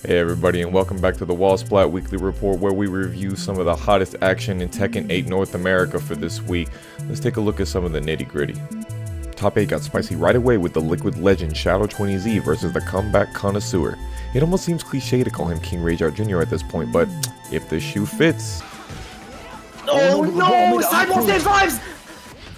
Hey everybody, and welcome back to the Wall Splat Weekly Report, where we review some of the hottest action in Tekken 8 North America for this week. Let's take a look at some of the nitty gritty. Top 8 got spicy right away with the Liquid Legend Xiaoyu versus the Comeback Connoisseur. It almost seems cliche to call him Kingreyjr Jr. at this point, but if the shoe fits... Oh no! Sidewalk stage vibes!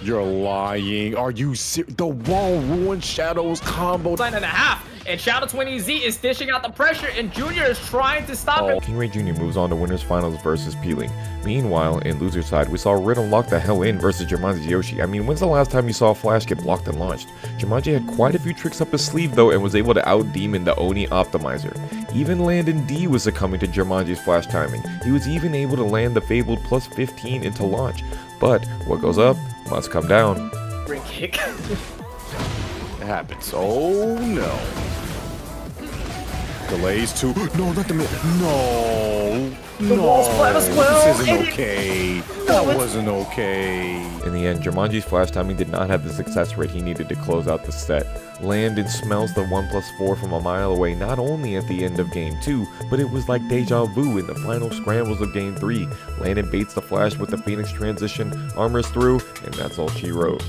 You're lying. Are you serious? The wall ruined Shadow's combo. 9.5. And Xiaoyu is dishing out the pressure, and Junior is trying to stop it. Kingreyjr Jr. moves on to winners finals versus Ling. Meanwhile, in loser side, we saw Rhythm lock the hell in versus Jermanji's Yoshi. I mean, when's the last time you saw a Flash get blocked and launched? Jermanji had quite a few tricks up his sleeve though, and was able to out-demon the Oni optimizer. Even Landon D was succumbing to Jermanji's Flash timing. He was even able to land the fabled plus 15 into launch. But what goes up must come down. Ring kick. It happens. Oh no. Delays too. No, not the mid. No. The wall splat as well. This isn't okay. That wasn't okay. In the end, Jermanji's flash timing did not have the success rate he needed to close out the set. Landon smells the 1+4 from a mile away, not only at the end of game 2, but it was like deja vu in the final scrambles of game 3. Landon baits the flash with the Phoenix transition, armors through, and that's all she wrote.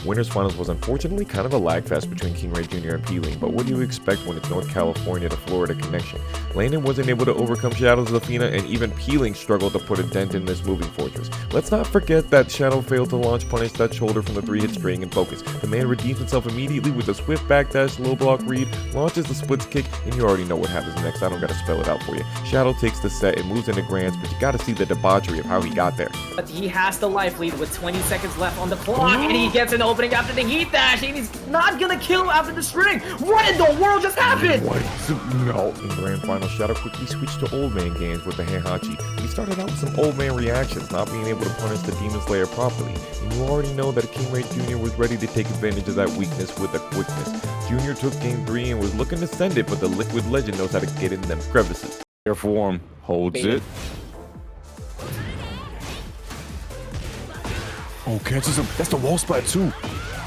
Winners Finals was unfortunately kind of a lag fest between Kingreyjr Jr. and Ling, but what do you expect when it's North California to Florida connection? Landon wasn't able to overcome Shadow's Zafina, and even Ling struggled to put a dent in this moving fortress. Let's not forget that Shadow failed to launch punish that shoulder from the 3-hit string and focus. The man redeems himself immediately with a swift backdash, low block read, launches the splits kick, and you already know what happens next. I don't gotta spell it out for you. Shadow takes the set and moves into grands, but you gotta see the debauchery of how he got there. But he has the life lead with 20 seconds left on the clock, and he gets an opening after the heat dash, and he's not gonna kill after the string. What in the world just happened? What? No. In Grand Final, Shadow quickly switched to Old Man games with the Heihachi. He started out with some Old Man reactions, not being able to punish the Demon Slayer properly, and you already know that Kingreyjr Jr. was ready to take advantage of that weakness with a quickness. Junior took game 3 and was looking to send it, but the Liquid Legend knows how to get in them crevices. Air form holds it. Oh, catches him. That's the wall splat too.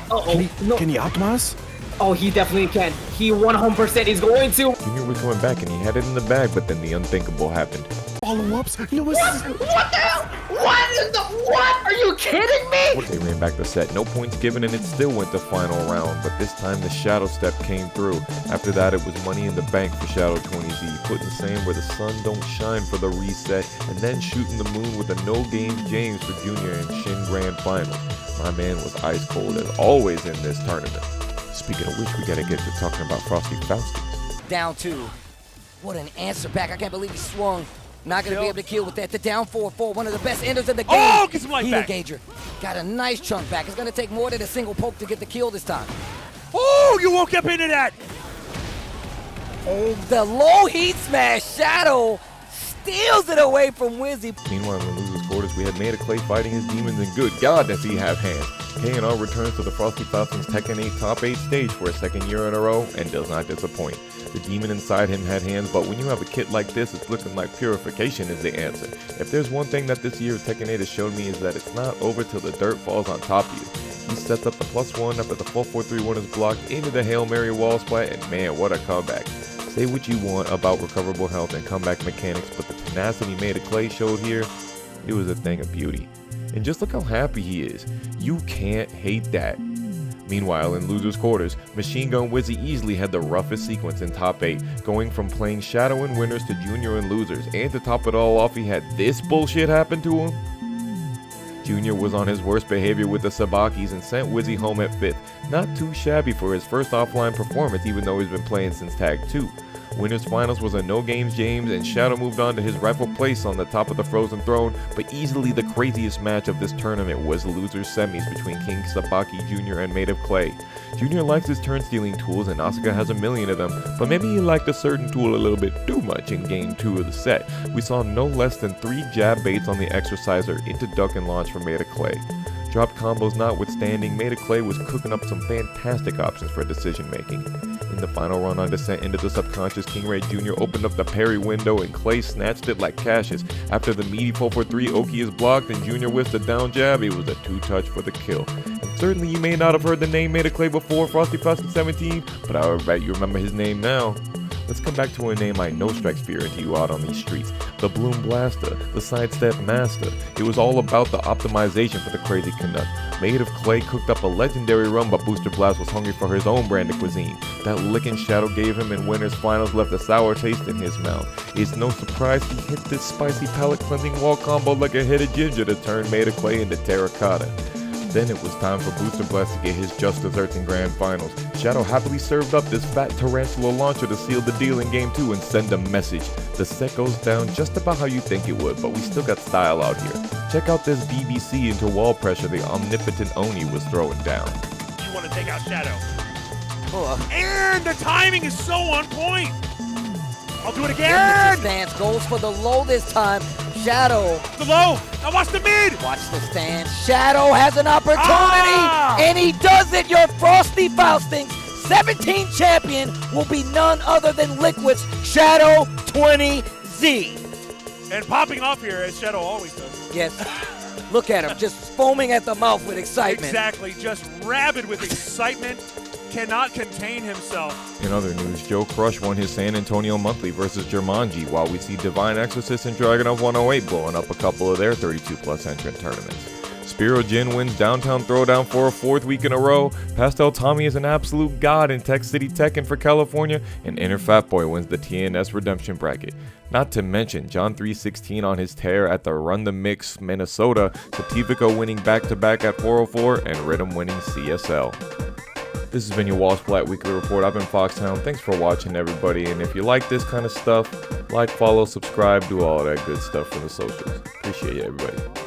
Can he optimize? Oh, he definitely can. He 100% is going to. Junior was going back and he had it in the bag, but then the unthinkable happened. Follow-ups? No, What the hell? What? Are you kidding me? They ran back the set, no points given, and it still went to final round, but this time the Shadow step came through. After that, it was money in the bank for Xiaoyu, putting same where the sun don't shine for the reset, and then shooting the moon with a no games James for Junior in Shin Grand Final. My man was ice cold as always in this tournament. Speaking of which, we gotta get to talking about Frosty Faustings. Down 2. What an answer back. I can't believe he swung. Not going to be able to kill with that. The down 4-4, one of the best enders in the game. Oh, get some life back. Kingreyjr got a nice chunk back. It's going to take more than a single poke to get the kill this time. Oh, you woke up into that. Oh, the low heat smash. Shadow steals it away from Wizzy. Meanwhile, in the losers' quarters, we had MadeofClay fighting his demons, and good God, does he have hands. K&R returns to the Frosty Faustings Tekken 8 top 8 stage for a second year in a row and does not disappoint. The demon inside him had hands, but when you have a kit like this, it's looking like purification is the answer. If there's one thing that this year Tekken 8 has shown me, is that it's not over till the dirt falls on top of you. He sets up the +1 after the 4-4-3-1 is blocked into the Hail Mary wall splat, and man, what a comeback. Say what you want about recoverable health and comeback mechanics, but the tenacity MadeofClay showed here, it was a thing of beauty. And just look how happy he is. You can't hate that. Meanwhile, in losers' quarters, Machine Gun Wizzy easily had the roughest sequence in top 8, going from playing Shadow in winners to Junior in losers, and to top it all off, he had this bullshit happen to him. Junior was on his worst behavior with the Sabakis and sent Wizzy home at 5th. Not too shabby for his first offline performance, even though he's been playing since Tag 2. Winners Finals was a no games James, and Shadow moved on to his rightful place on the top of the Frozen Throne, but easily the craziest match of this tournament was losers semis between King Sabaki Jr. and MadeofClay. Jr. likes his turn stealing tools, and Asuka has a million of them, but maybe he liked a certain tool a little bit too much in game 2 of the set. We saw no less than 3 jab baits on the Exerciser into duck and launch from MadeofClay. Dropped combos notwithstanding, MadeofClay was cooking up some fantastic options for decision making. In the final run on descent into the subconscious, Kingreyjr Jr. opened up the parry window and Clay snatched it like Cassius. After the meaty 4-4-3 Oki is blocked and Jr. whiffs the down jab, it was a 2-touch for the kill. And certainly you may not have heard the name MadeofClay before Frosty Faustings 17, but I bet you remember his name now. Let's come back to a name I know strikes fear into you out on these streets. The Bloom Blaster, the Sidestep Master. It was all about the optimization for the crazy Canuck. MadeofClay cooked up a legendary run, but Boosterblast was hungry for his own brand of cuisine. That licking Shadow gave him in Winners Finals left a sour taste in his mouth. It's no surprise he hit this spicy palate cleansing wall combo like a hit of ginger to turn MadeofClay into terracotta. Then it was time for Boosterblast to get his just desserts in Grand Finals. Shadow happily served up this fat tarantula launcher to seal the deal in Game 2 and send a message. The set goes down just about how you think it would, but we still got style out here. Check out this BBC into wall pressure the omnipotent Oni was throwing down. You want to take out Shadow. And the timing is so on point. I'll do it again. Stance goes for the low this time. Shadow. The low. Now watch the mid. Watch the stance. Shadow has an opportunity, and he does it. Your Frosty Faustings 17 champion will be none other than Liquid's Shadow 20Z. And popping off here as Shadow always does. Yes. Look at him, just foaming at the mouth with excitement. Exactly, just rabid with excitement. Cannot contain himself. In other news, Joe Crush won his San Antonio Monthly versus Jermanji, while we see Divine Exorcist and Dragunov 108 blowing up a couple of their 32-plus entrant tournaments. Spiro Jin wins Downtown Throwdown for a 4th week in a row. Pastel Tommy is an absolute god in Tech City Tekken for California, and Inner Fat Boy wins the TNS Redemption bracket. Not to mention John 316 on his tear at the Run the Mix Minnesota, Sativico winning back-to-back at 404, and Rhythm winning CSL. This has been your Wall Splat Weekly Report. I've been Foxtown. Thanks for watching, everybody. And if you like this kind of stuff, like, follow, subscribe, do all of that good stuff for the socials. Appreciate you, everybody.